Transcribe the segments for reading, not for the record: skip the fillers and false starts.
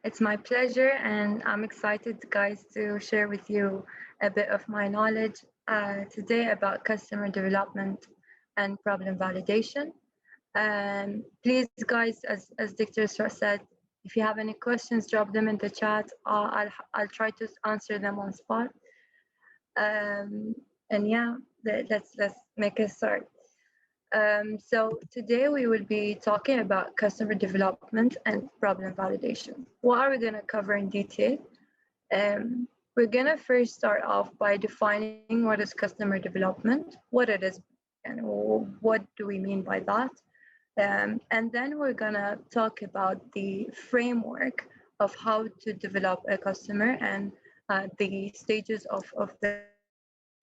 It's my pleasure, and I'm excited, guys, to share with you a bit of my knowledge today about customer development and problem validation. Please, guys, as Dr. said, if you have any questions, drop them in the chat. I'll try to answer them on spot. And yeah, let's make a start. So today we will be talking about customer development and problem validation. What are we going to cover in detail? We're going to first start off by defining what is customer development, what it is, and what do we mean by that. And then we're going to talk about the framework of how to develop a customer and the stages of the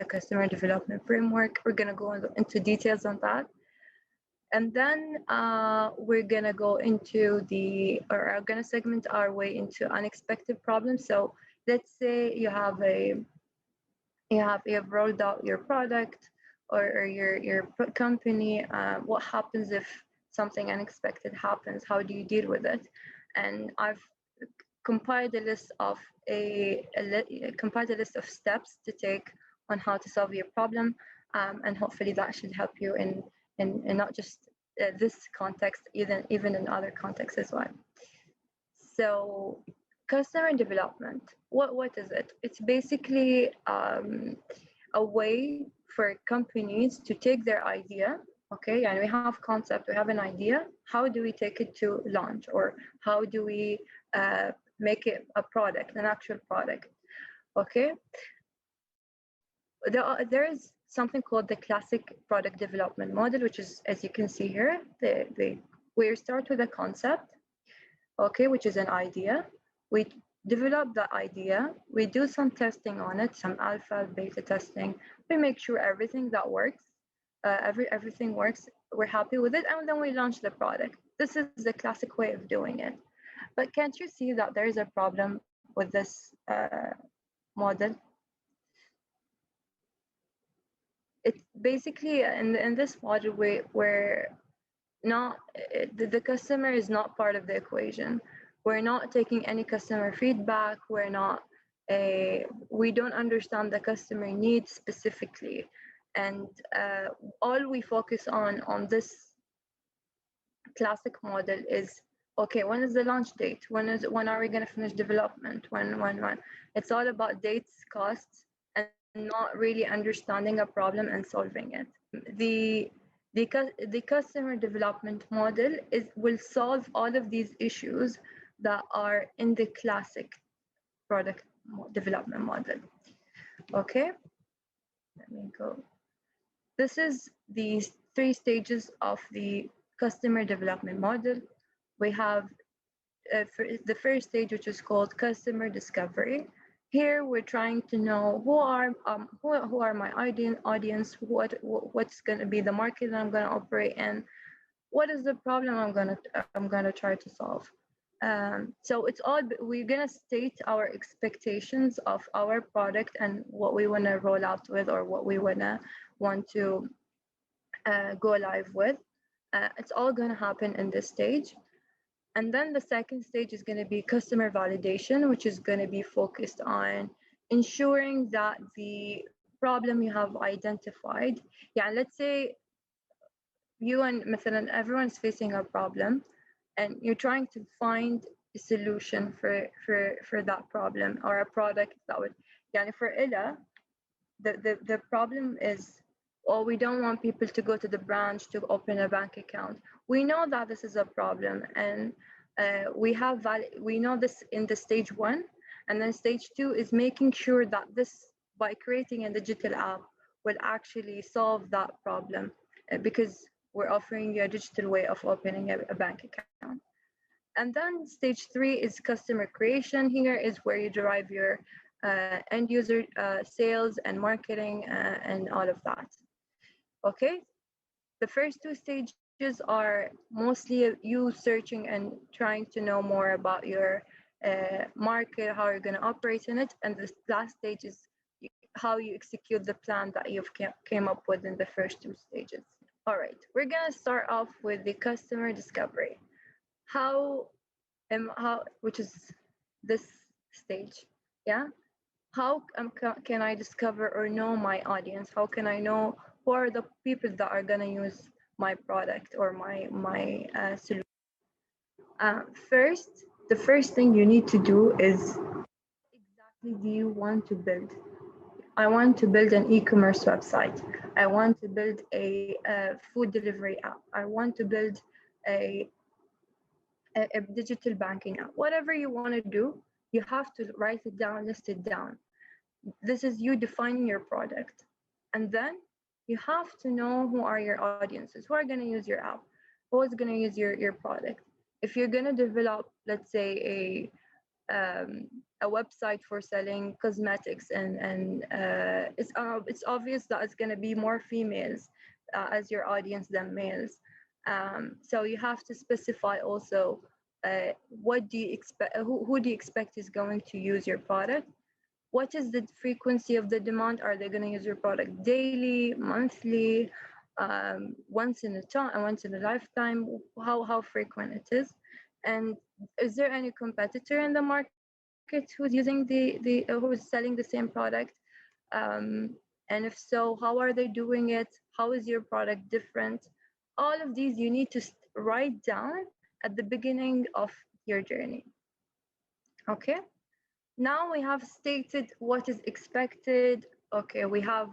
customer development framework. We're going to go into details on that. And then we're gonna go into or are gonna segment our way into unexpected problems. So let's say you have rolled out your product or your company. What happens if something unexpected happens? How do you deal with it? And I've compiled a list of steps to take on how to solve your problem, and hopefully that should help you in not just this context, even in other contexts as well. So customer development, what is it? It's basically a way for companies to take their idea, okay, and we have concept, we have an idea. How do we take it to launch, or how do we make it a product, an actual product? Okay, there is something called the classic product development model, which is, as you can see here, we start with a concept, okay, which is an idea. We develop the idea, we do some testing on it, some alpha, beta testing. We make sure everything that works, everything works, we're happy with it, and then we launch the product. This is the classic way of doing it. But can't you see that there is a problem with this model? It's basically in this model where not the customer is not part of the equation. We're not taking any customer feedback. We don't understand the customer needs specifically, and all we focus on this classic model is, okay, when is the launch date? When are we going to finish development? When? It's all about dates, costs, and not really understanding a problem and solving it. The customer development model will solve all of these issues that are in the classic product development model. Okay, let me go. This is the 3 stages of the customer development model. We have the first stage, which is called customer discovery. Here we're trying to know who are my audience, what's going to be the market that I'm going to operate in, what is the problem I'm going to try to solve. So we're going to state our expectations of our product and what we want to roll out with, or what we want to go live with. It's all going to happen in this stage. And then the second stage is going to be customer validation, which is going to be focused on ensuring that the problem you have identified, let's say you and مثلا everyone's facing a problem and you're trying to find a solution for that problem, or a product that would, for Ella, the problem is, well, we don't want people to go to the branch to open a bank account. We know that this is a problem, and we know this in the stage 1, and then stage 2 is making sure that this, by creating a digital app, will actually solve that problem, because we're offering you a digital way of opening a bank account. And then stage 3 is customer creation. Here is where you derive your end user sales and marketing and all of that. Okay, the first 2 stages are mostly you searching and trying to know more about your market, how you're going to operate in it, and the last stage is how you execute the plan that you've came up with in the first 2 stages. All right, we're going to start off with the customer discovery. Which is this stage. Yeah, how can I discover or know my audience? How can I know who are the people that are gonna use my product or my solution? First, the first thing you need to do is exactly do you want to build? I want to build an e-commerce website. I want to build a food delivery app. I want to build a, a digital banking app. Whatever you want to do, you have to write it down, list it down. This is you defining your product. And then you have to know who are your audiences, who are going to use your app, who is going to use your product. If you're going to develop, let's say, a website for selling cosmetics and it's obvious that it's going to be more females as your audience than males, so you have to specify also what do you expect, who do you expect is going to use your product, what is the frequency of the demand, are they going to use your product daily, monthly, once in a time, once in a lifetime, how frequent it is, and is there any competitor in the market who's using who's selling the same product, um, and if so, how are they doing it, how is your product different? All of these you need to write down at the beginning of your journey. Okay, now we have stated what is expected. Okay, we have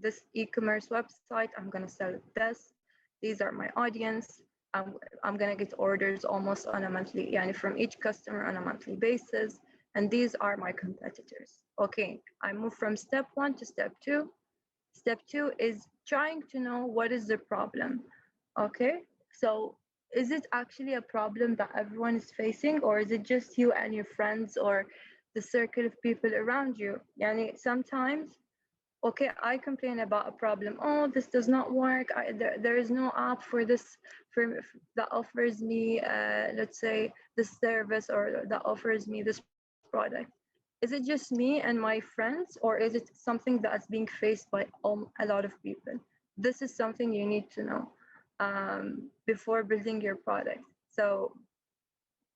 this e-commerce website. I'm gonna sell this. These are my audience. I'm gonna get orders almost on a monthly, yani from each customer on a monthly basis. And these are my competitors. Okay, I move from step one to step two. Step two is trying to know what is the problem. Okay, so is it actually a problem that everyone is facing, or is it just you and your friends or the circle of people around you? Yani sometimes, okay, I complain about a problem. Oh, this does not work. There is no app for this that offers me, let's say, this service or that offers me this product. Is it just me and my friends, or is it something that is being faced by a lot of people? This is something you need to know before building your product. So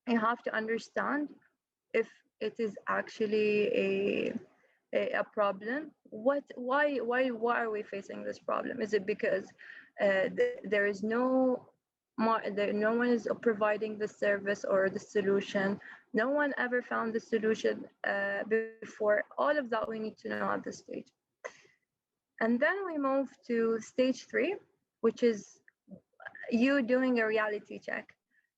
you have to understand if it is actually a problem. Why are we facing this problem? Is it because there is no one is providing the service or the solution, no one ever found the solution before? All of that we need to know at this stage. And then we move to stage 3, which is you doing a reality check,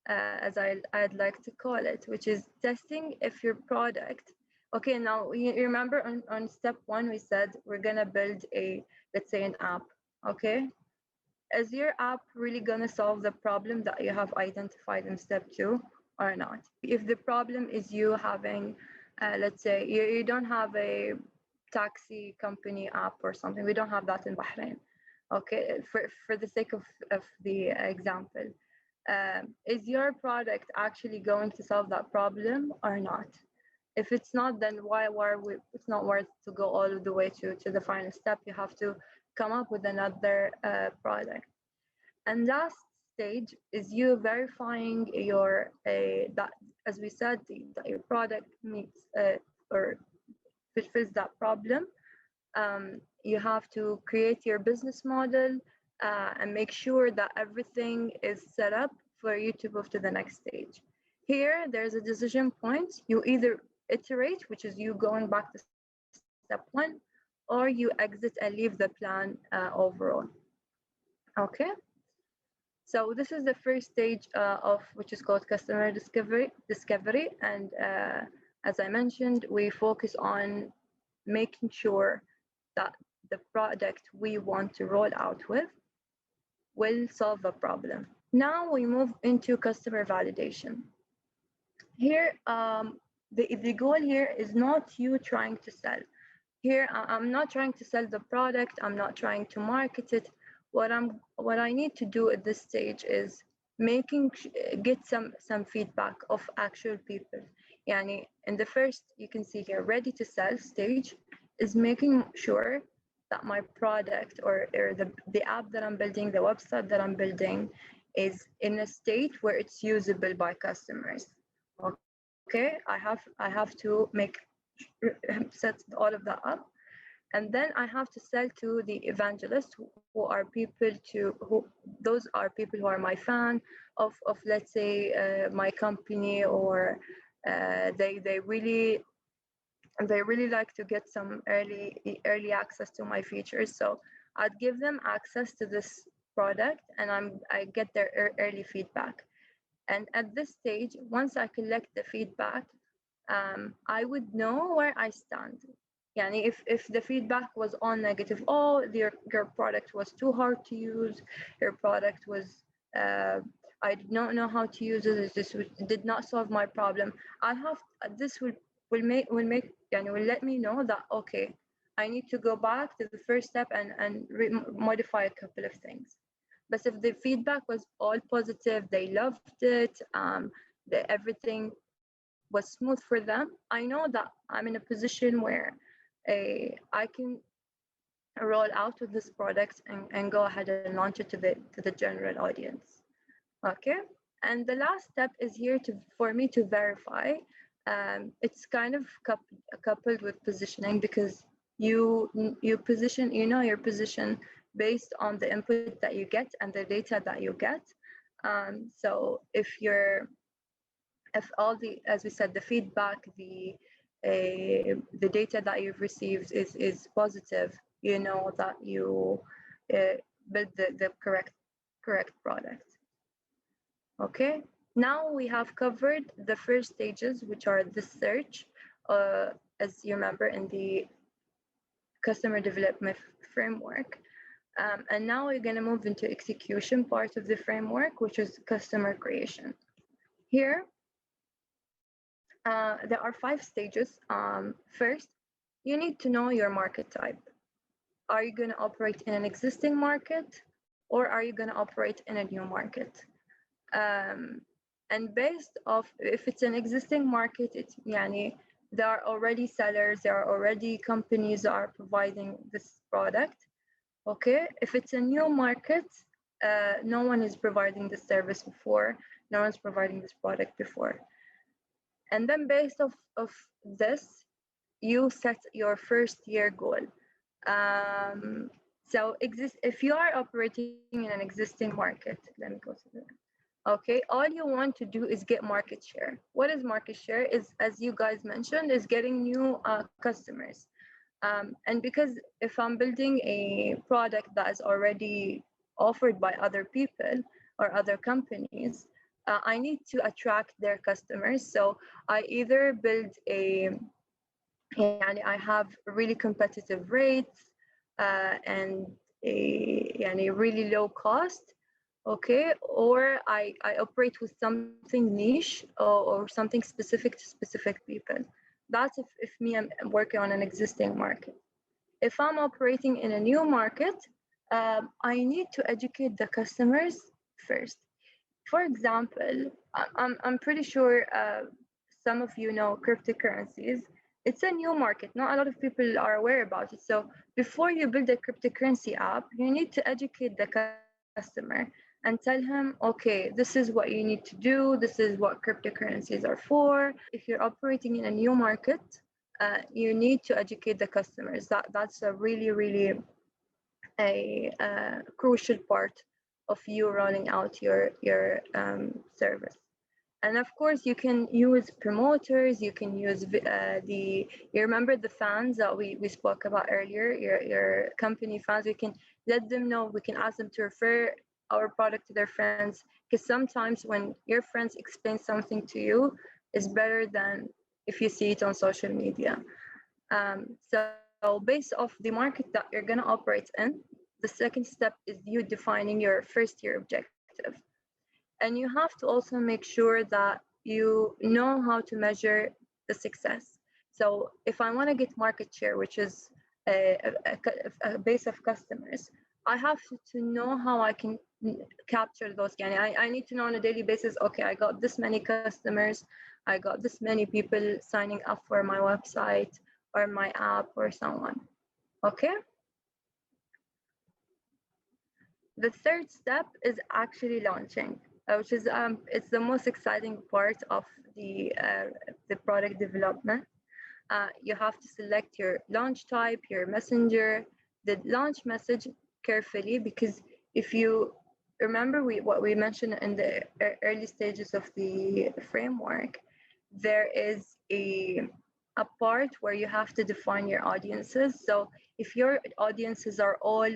as I'd like to call it, which is testing if your product. Okay, now you remember on step 1 we said we're gonna build let's say an app. Okay, is your app really gonna solve the problem that you have identified in step 2 or not? If the problem is you having, let's say you don't have a taxi company app or something, we don't have that in Bahrain. Okay, for the sake of the example, is your product actually going to solve that problem or not? If it's not, then why are we, it's not worth to go all the way to the final step. You have to come up with another product. And last stage is you verifying your that, as we said, that your product meets or fulfills that problem. You have to create your business model and make sure that everything is set up for you to move to the next stage. Here, there's a decision point. You either iterate, which is you going back to step 1, or you exit and leave the plan overall. Okay. So this is the first stage of which is called customer discovery, and as I mentioned, we focus on making sure that the product we want to roll out with will solve a problem. Now we move into customer validation. Here, the goal here is not you trying to sell. Here, I'm not trying to sell the product. I'm not trying to market it. What I need to do at this stage is get some feedback of actual people. Yani in the first, you can see here, ready to sell stage is making sure that my product or the app that I'm building, the website that I'm building, is in a state where it's usable by customers. Okay. Okay, I have to set all of that up, and then I have to sell to the evangelists, who are people who those are people who are my fan of let's say my company, or they really like to get some early access to my features. So I'd give them access to this product, and I get their early feedback. And at this stage, once I collect the feedback, I would know where I stand. Yani if the feedback was all negative, oh, your product was too hard to use, your product was, I did not know how to use it, this did not solve my problem. I have this will make yani will let me know that okay, I need to go back to the first step and modify a couple of things. But if the feedback was all positive, they loved it, everything was smooth for them, I know that I'm in a position where I can roll out with this product and go ahead and launch it to the general audience. Okay, and the last step is here for me to verify. It's kind of coupled with positioning, because you position, your position based on the input that you get and the data that you get. So if all the, as we said, the feedback, the data that you've received is positive, you know that you uh, build the correct product. Okay, now we have covered the first stages, which are the search, as you remember in the customer development framework. And now we're going to move into execution part of the framework, which is customer creation. Here, there are 5 stages. First, you need to know your market type. Are you going to operate in an existing market, or are you going to operate in a new market? And based off, if it's an existing market, it's yani, there are already sellers, there are already companies that are providing this product. Okay, if it's a new market, no one is providing this service before, no one's providing this product before. And then based of this, you set your first year goal. So if you are operating in an existing market, let me go to that. Okay, all you want to do is get market share. What is market share? Is, as you guys mentioned, is getting new customers. And because if I'm building a product that is already offered by other people or other companies, I need to attract their customers. So I either build I have really competitive rates and a really low cost. Okay, or I operate with something niche, or something specific to specific people. That's if me, I'm working on an existing market. If I'm operating in a new market, I need to educate the customers first. For example, I'm pretty sure some of you know cryptocurrencies. It's a new market. Not a lot of people are aware about it. So before you build a cryptocurrency app, you need to educate the customer and tell him, okay, this is what you need to do. This is what cryptocurrencies are for. If you're operating in a new market, you need to educate the customers. That's a really crucial part of you rolling out your service. And of course, you can use promoters. You can use you remember the fans that we spoke about earlier, your company fans. We can let them know. We can ask them to refer our product to their friends, because sometimes when your friends explain something to you, is better than if you see it on social media. So based off the market that you're going to operate in, the second step is you defining your first year objective. And you have to also make sure that you know how to measure the success. So if I want to get market share, which is a base of customers, I have to know how I can capture those. I need to know on a daily basis, okay, I got this many customers, I got this many people signing up for my website or my app or someone. Okay. The third step is actually launching. which is it's the most exciting part of the product development. You have to select your launch type, your messenger, the launch message carefully, because if you remember what we mentioned in the early stages of the framework, there is a part where you have to define your audiences. So if your audiences are all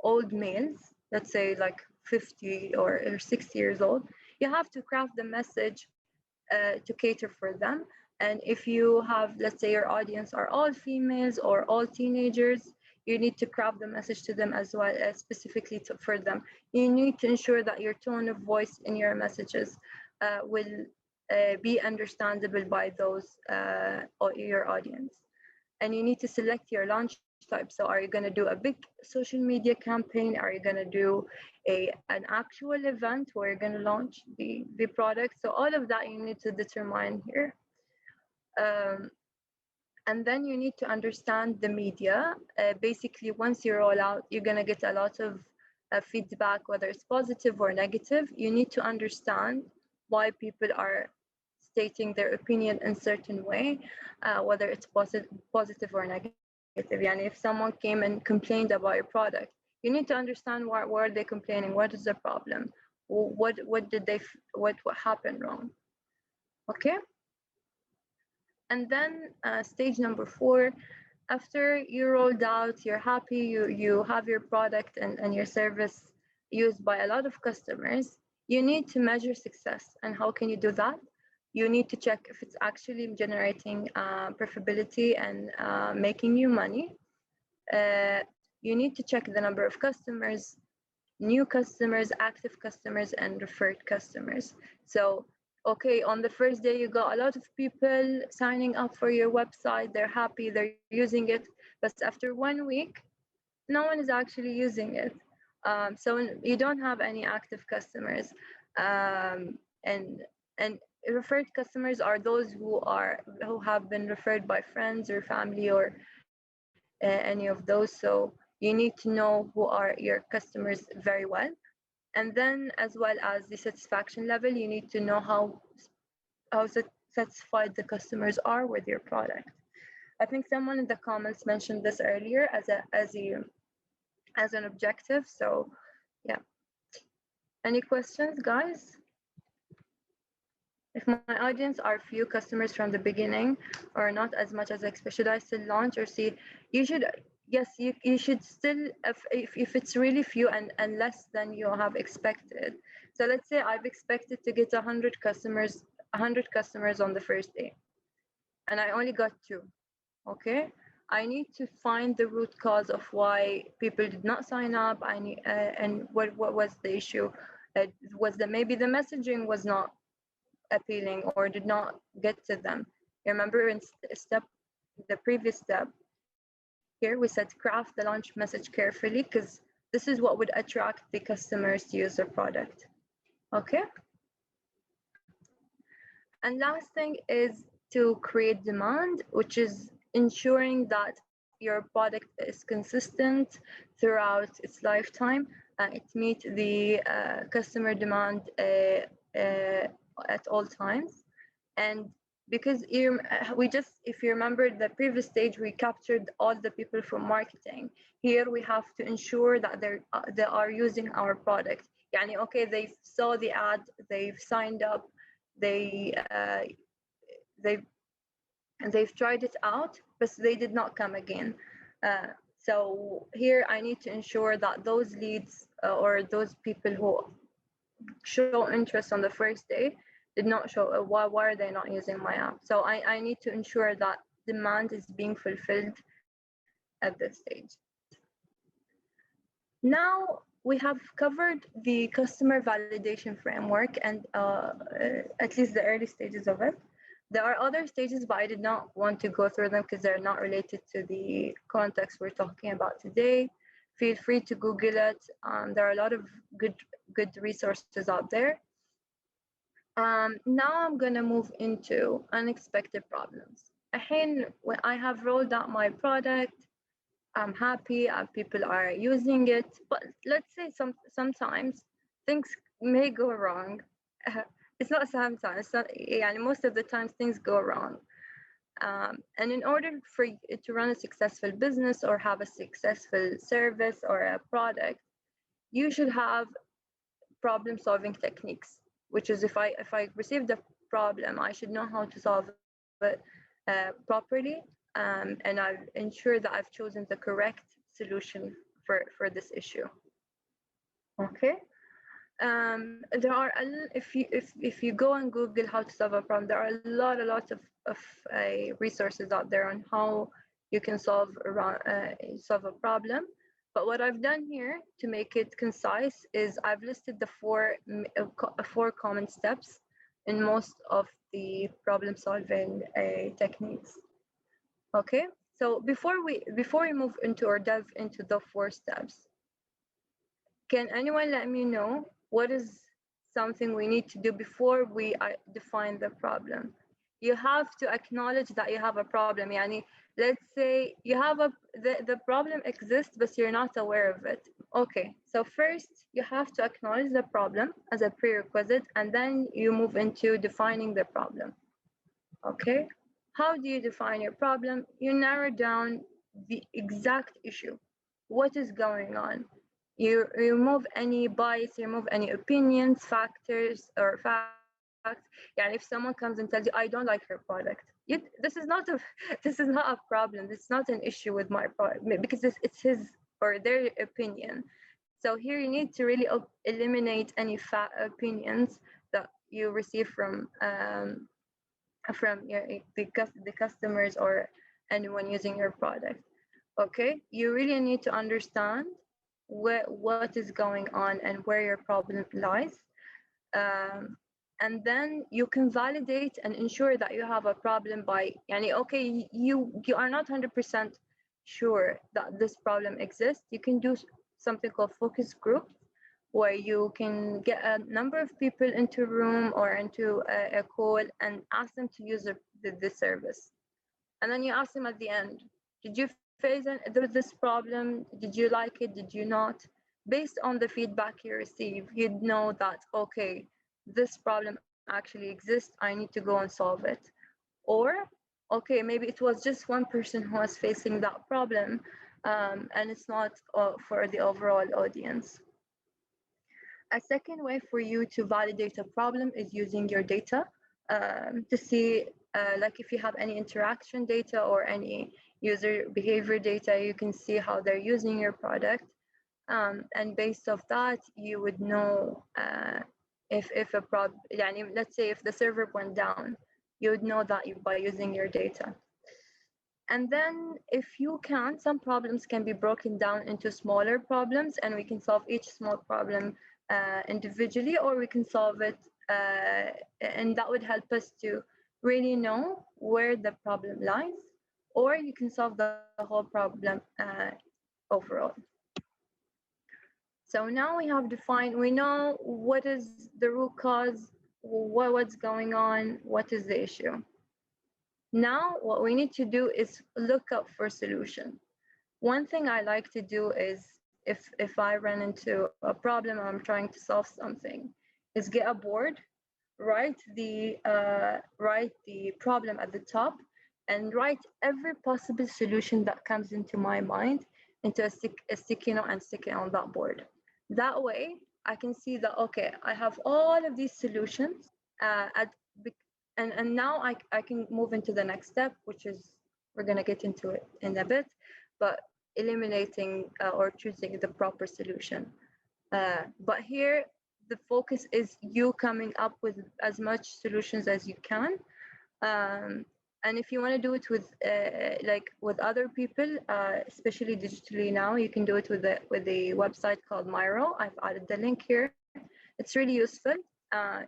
old males, let's say like 50 or 60 years old, you have to craft the message to cater for them. And if you have, let's say your audience are all females or all teenagers, you need to craft the message to them as well as specifically for them. You need to ensure that your tone of voice in your messages will be understandable by those or your audience. And you need to select your launch type. So are you going to do a big social media campaign? Are you going to do an actual event where you're going to launch the product? So all of that you need to determine here. And then you need to understand the media. Basically, once you roll out, you're going to get a lot of feedback, whether it's positive or negative. You need to understand why people are stating their opinion in certain way, whether it's positive or negative. Yani if someone came and complained about your product, you need to understand why are they complaining, what is the problem, what did they what happened wrong. Okay. And then stage number 4, after you rolled out, you're happy, you have your product and your service used by a lot of customers, you need to measure success. And how can you do that? You need to check if it's actually generating profitability and making you money. You need to check the number of customers, new customers, active customers, and referred customers. So, okay, on the first day, you got a lot of people signing up for your website. They're happy, they're using it. But after 1 week, no one is actually using it. So you don't have any active customers. And referred customers are those who have been referred by friends or family or any of those. So you need to know who are your customers very well. And then as well as the satisfaction level, you need to know how satisfied the customers are with your product. I think someone in the comments mentioned this earlier as an objective. So yeah. Any questions, guys? If my audience are few customers from the beginning or not as much as I expect, should I still launch or see? You should, yes, you should still, if it's really few and less than you have expected. So let's say I've expected to get 100 customers on the first day, and I only got 2. Okay, I need to find the root cause of why people did not sign up. I need and what was the issue? Was that maybe the messaging was not appealing or did not get to them. You remember in the previous step here, we said craft the launch message carefully because this is what would attract the customers to use the product. Okay. And last thing is to create demand, which is ensuring that your product is consistent throughout its lifetime. It meets the customer demand at all times. And because if you remember the previous stage, we captured all the people from marketing. Here we have to ensure that they are using our product. Yani, okay, they saw the ad, they've signed up, they've tried it out, but they did not come again. So here I need to ensure that those leads or those people who show interest on the first day did not show, why are they not using my app? So I need to ensure that demand is being fulfilled at this stage. Now we have covered the customer validation framework and at least the early stages of it. There are other stages, but I did not want to go through them because they're not related to the context we're talking about today. Feel free to Google it. There are a lot of good resources out there. Now I'm gonna move into unexpected problems. When I have rolled out my product, I'm happy, people are using it, but let's say sometimes things may go wrong. It's not sometimes, it's not, يعني most of the times things go wrong. And in order for you to run a successful business or have a successful service or a product, you should have problem solving techniques, which is if I receive the problem, I should know how to solve it properly, and I've ensured that I've chosen the correct solution for this issue. Okay. There are if you go and Google how to solve a problem, there are a lot of resources out there on how you can solve a problem. But what I've done here to make it concise is I've listed the four common steps in most of the problem solving techniques. Okay, so before we move into or delve into the four steps, can anyone let me know what is something we need to do before we define the problem? You have to acknowledge that you have a problem. Yani, let's say you have the problem exists, but you're not aware of it. Okay, so first you have to acknowledge the problem as a prerequisite, and then you move into defining the problem. Okay, how do you define your problem? You narrow down the exact issue. What is going on? You remove any bias, you remove any opinions, factors, or facts. Yeah, if someone comes and tells you, "I don't like your product," this is not a this is not a problem. This is not an issue with my product because it's his or their opinion. So here you need to really eliminate any opinions that you receive from the customers or anyone using your product. Okay, you really need to understand what is going on and where your problem lies, and then you can validate and ensure that you have a problem by okay, you are not 100% sure that this problem exists. You can do something called focus groups, where you can get a number of people into a room or into a call and ask them to use the service. And then you ask them at the end, did you face this problem? Did you like it? Did you not? Based on the feedback you receive, you'd know that, okay, this problem actually exists. I need to go and solve it. Or, okay, maybe it was just one person who was facing that problem, and it's not for the overall audience. A second way for you to validate a problem is using your data, to see like if you have any interaction data or any user behavior data, you can see how they're using your product. And based off that, you would know if a problem, let's say if the server went down, you would know that by using your data. And then if you can, some problems can be broken down into smaller problems, and we can solve each small problem individually, or we can solve it, and that would help us to really know where the problem lies, or you can solve the whole problem overall. So now we have defined, we know what is the root cause, what's going on, what is the issue. Now, what we need to do is look up for solution. One thing I like to do is if I run into a problem, I'm trying to solve something, is get a board, write the problem at the top, and write every possible solution that comes into my mind into a sticky note and stick it on that board. That way, I can see that, okay, I have all of these solutions, and now I can move into the next step, which is, we're going to get into it in a bit, but eliminating or choosing the proper solution. But here, the focus is you coming up with as much solutions as you can. And if you want to do it with with other people, especially digitally now, you can do it with the website called Miro. I've added the link here. It's really useful.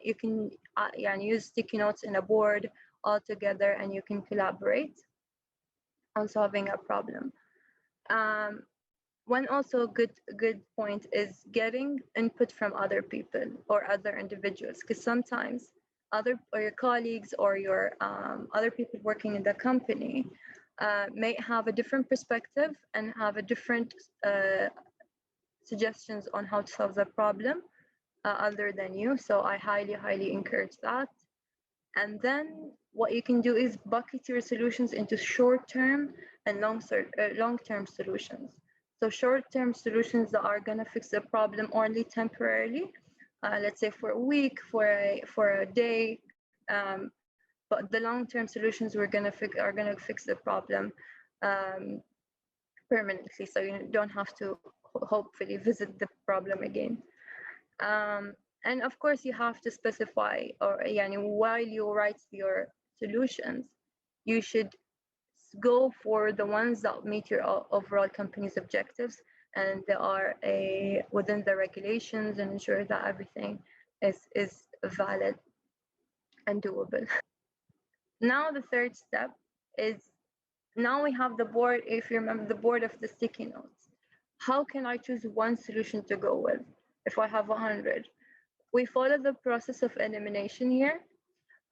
You can use sticky notes in a board all together, and you can collaborate on solving a problem. One also good point is getting input from other people or other individuals, because sometimes your colleagues or your other people working in the company may have a different perspective and have a different suggestions on how to solve the problem. other than you. So I highly encourage that. And then what you can do is bucket your solutions into short-term and long-term solutions. So short-term solutions that are gonna fix the problem only temporarily, let's say for a week, for a day. But the long-term solutions are gonna fix the problem um, permanently. So you don't have to hopefully visit the problem again. Um, and of course, you have to specify, or yani, while you write your solutions, you should go for the ones that meet your overall company's objectives and they are within the regulations and ensure that everything is valid and doable. Now the third step is, now we have the board, if you remember the board of the sticky notes. How can I choose one solution to go with if I have 100? We follow the process of elimination here.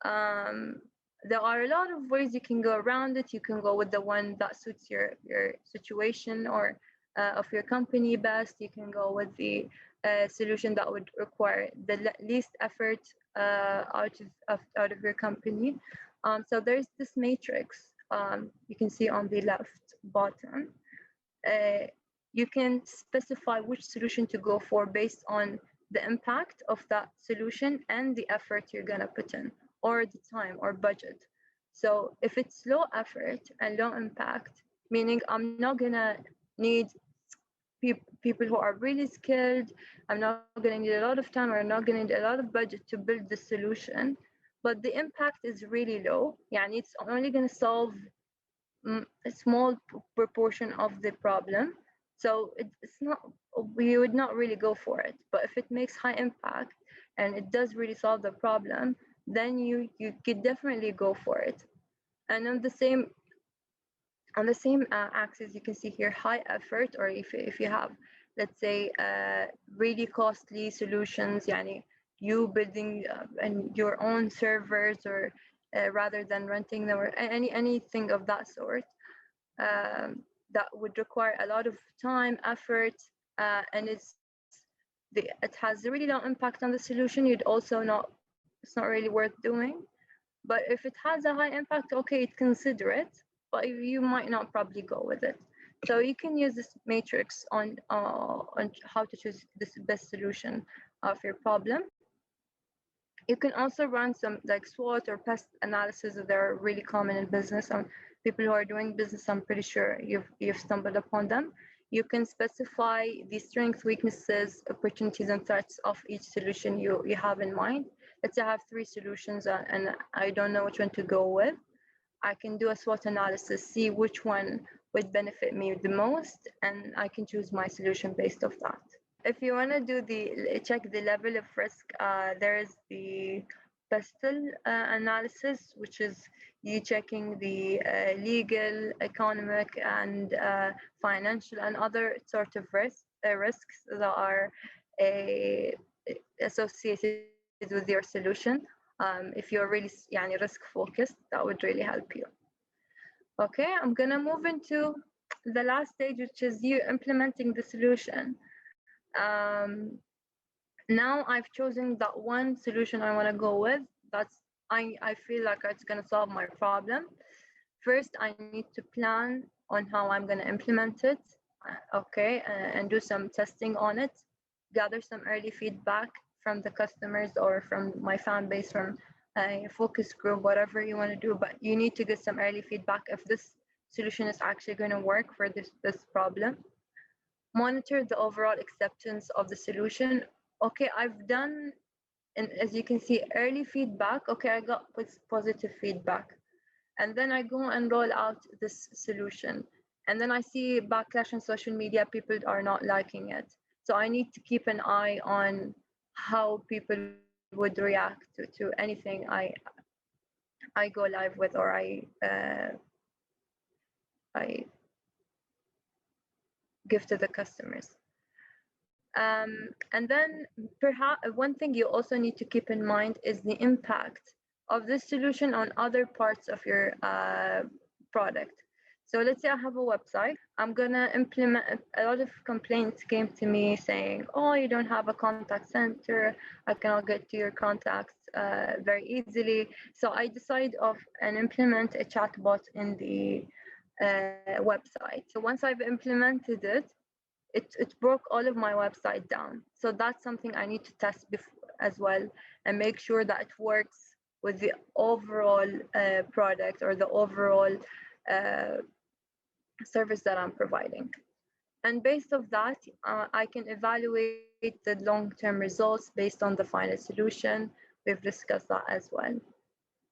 Um, there are a lot of ways you can go around it. You can go with the one that suits your situation or of your company best. You can go with the solution that would require the least effort out of your company. So there's this matrix you can see on the left bottom. Uh, you can specify which solution to go for based on the impact of that solution and the effort you're going to put in, or the time or budget. So if it's low effort and low impact, meaning I'm not going to need people who are really skilled, I'm not going to need a lot of time, or I'm not going to need a lot of budget to build the solution, but the impact is really low. Yeah, and it's only going to solve a small proportion of the problem. So it's not, we would not really go for it. But if it makes high impact and it does really solve the problem, then you could definitely go for it. And on the same axis, you can see here high effort, or if you have, let's say, really costly solutions, yani you building and your own servers, or rather than renting them, or anything of that sort, that would require a lot of time, effort, and it has really no impact on the solution. You'd also not, it's not really worth doing. But if it has a high impact, okay, consider it, but you might not probably go with it. So you can use this matrix on how to choose this best solution of your problem. You can also run some like SWOT or pest analysis that are really common in business. People who are doing business, I'm pretty sure you've stumbled upon them. You can specify the strengths, weaknesses, opportunities, and threats of each solution you have in mind. Let's say I have 3 solutions and I don't know which one to go with. I can do a SWOT analysis, see which one would benefit me the most, and I can choose my solution based off that. If you want to do check the level of risk, there is the pestle analysis, which is you checking the legal, economic, and financial and other sort of risks that are associated with your solution. If you're really risk focused, that would really help you. Okay, I'm gonna move into the last stage, which is you implementing the solution. Now I've chosen that one solution I want to go with. I feel like it's going to solve my problem. First, I need to plan on how I'm going to implement it, okay, and do some testing on it, gather some early feedback from the customers or from my fan base, from a focus group, whatever you want to do. But you need to get some early feedback if this solution is actually going to work for this problem. Monitor the overall acceptance of the solution. Okay, I've done, and as you can see, early feedback. Okay, I got positive feedback. And then I go and roll out this solution. And then I see backlash on social media, people are not liking it. So I need to keep an eye on how people would react to anything I go live with, or I give to the customers. And then perhaps one thing you also need to keep in mind is the impact of this solution on other parts of your product. So let's say I have a website. I'm gonna implement. A lot of complaints came to me saying, "Oh, you don't have a contact center. I cannot get to your contacts very easily." So I decided of and implement a chatbot in the website. So once I've implemented it, it broke all of my website down. So that's something I need to test as well and make sure that it works with the overall product or the overall uh, service that I'm providing. And based of that, I can evaluate the long-term results based on the final solution. We've discussed that as well.